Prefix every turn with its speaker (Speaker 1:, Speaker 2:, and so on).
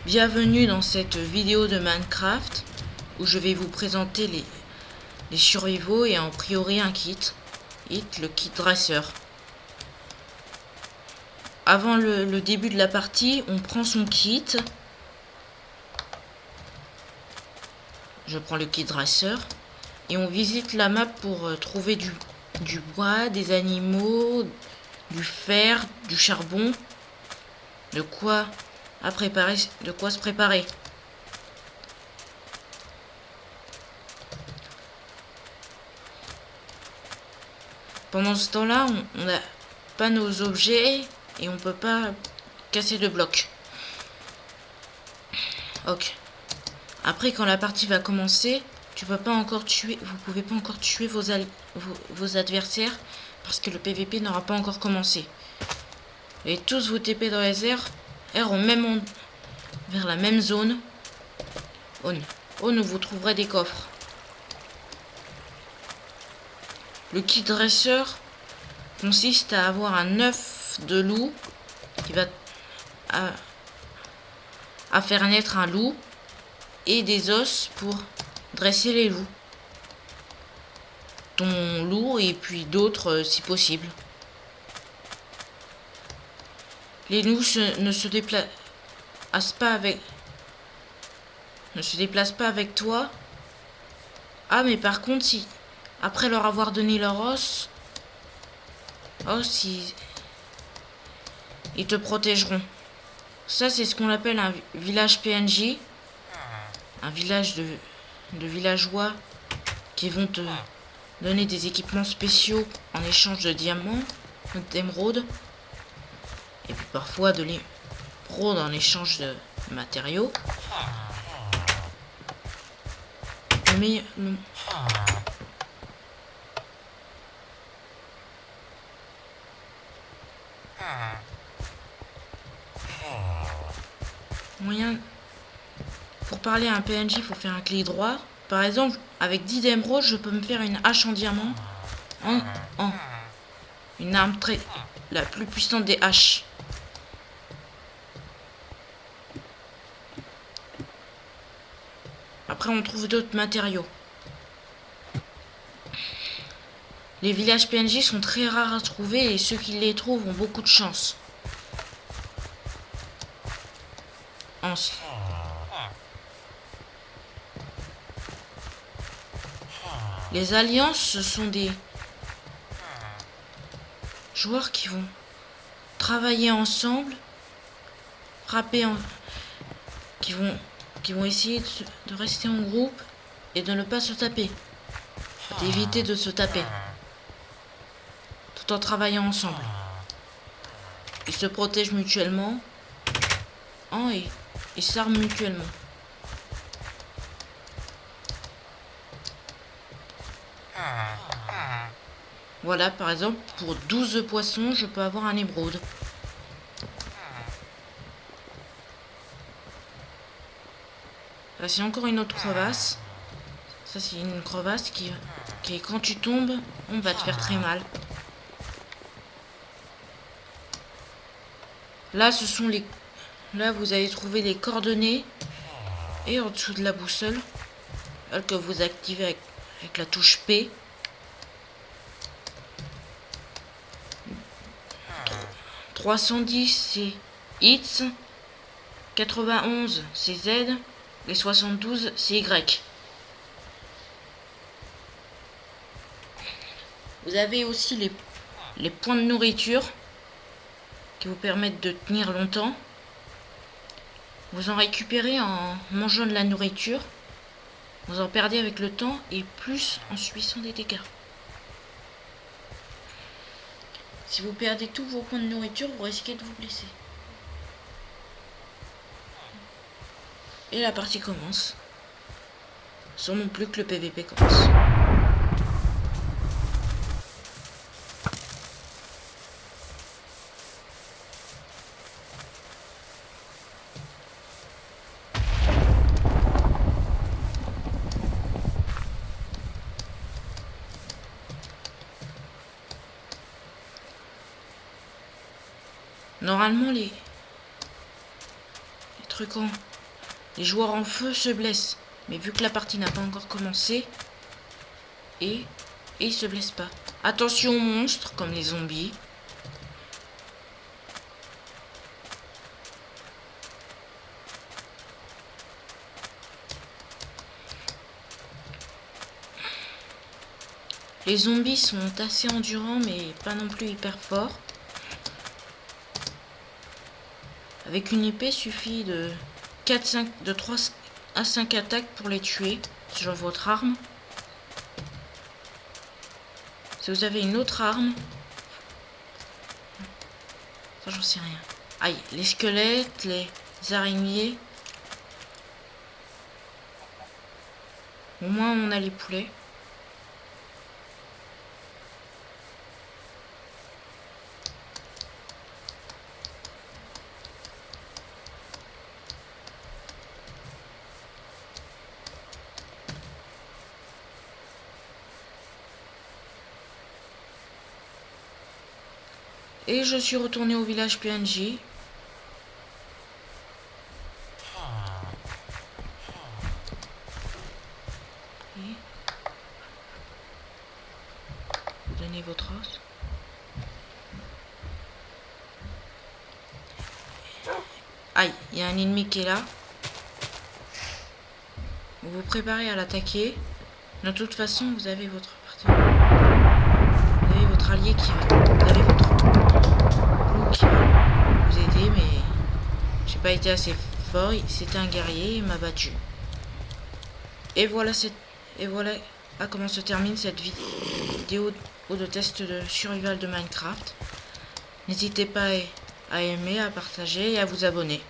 Speaker 1: Bienvenue dans cette vidéo de Minecraft où je vais vous présenter les survivaux et en priori un kit. Le kit dresseur. Avant le début de la partie, on prend son kit. Je prends le kit dresseur et on visite la map pour trouver du bois, des animaux, du fer, du charbon, de quoi se préparer. Pendant ce temps-là, on n'a pas nos objets et on peut pas casser de blocs. Ok. Après, quand la partie va commencer, vous pouvez pas encore tuer vos adversaires parce que le PVP n'aura pas encore commencé. Et tous vous TP dans les airs, vers la même zone. On vous trouverez des coffres. Le kit dresseur consiste à avoir un œuf de loup qui va à faire naître un loup et des os pour dresser les loups. Ton loup et puis d'autres si possible. Les loups ne se déplacent pas avec toi. Ah, mais par contre, si après leur avoir donné leur os, ils te protégeront. Ça, c'est ce qu'on appelle un village PNJ. Un village de villageois qui vont te donner des équipements spéciaux en échange de diamants, d'émeraudes, et puis parfois de l'émeraude en échange de matériaux. Moyen pour parler à un PNJ, il faut faire un clic droit. Par exemple, avec 10 d'émeraude, je peux me faire une hache en diamant. Une arme la plus puissante des haches. Après, on trouve d'autres matériaux. Les villages PNJ sont très rares à trouver et ceux qui les trouvent ont beaucoup de chance. Les alliances, ce sont des joueurs qui vont travailler ensemble, qui vont essayer de rester en groupe et de ne pas se taper, d'éviter de se taper, tout en travaillant ensemble. Ils se protègent mutuellement et s'arment mutuellement. Voilà, par exemple, pour 12 poissons, je peux avoir un émeraude. Là, c'est encore une autre crevasse. Ça, c'est une crevasse qui quand tu tombes, on va te faire très mal. Là, là, vous allez trouver les coordonnées. Et en dessous de la boussole, que vous activez avec la touche P. 310 c'est X, 91 c'est Z, et 72 c'est Y. Vous avez aussi les points de nourriture qui vous permettent de tenir longtemps. Vous en récupérez en mangeant de la nourriture. Vous en perdez avec le temps et plus en subissant des dégâts. Si vous perdez tous vos points de nourriture, vous risquez de vous blesser. Et la partie commence. Sans non plus que le PVP commence. Normalement, les trucs les joueurs en feu se blessent. Mais vu que la partie n'a pas encore commencé, et ils se blessent pas. Attention aux monstres, comme les zombies. Les zombies sont assez endurants, mais pas non plus hyper forts. Avec une épée, suffit de 3 à 5 attaques pour les tuer sur votre arme. Si vous avez une autre arme, ça j'en sais rien. Aïe, les squelettes, les araignées. Au moins on a les poulets. Et je suis retourné au village PNJ. Donnez votre os. Aïe, il y a un ennemi qui est là. Vous vous préparez à l'attaquer. De toute façon, vous avez votre partenaire. Vous avez votre allié qui va. Vous avez votre loup qui va vous aider, mais j'ai pas été assez fort. C'était un guerrier, il m'a battu. Et voilà comment se termine cette vidéo de test de survival de Minecraft. N'hésitez pas à aimer, à partager et à vous abonner.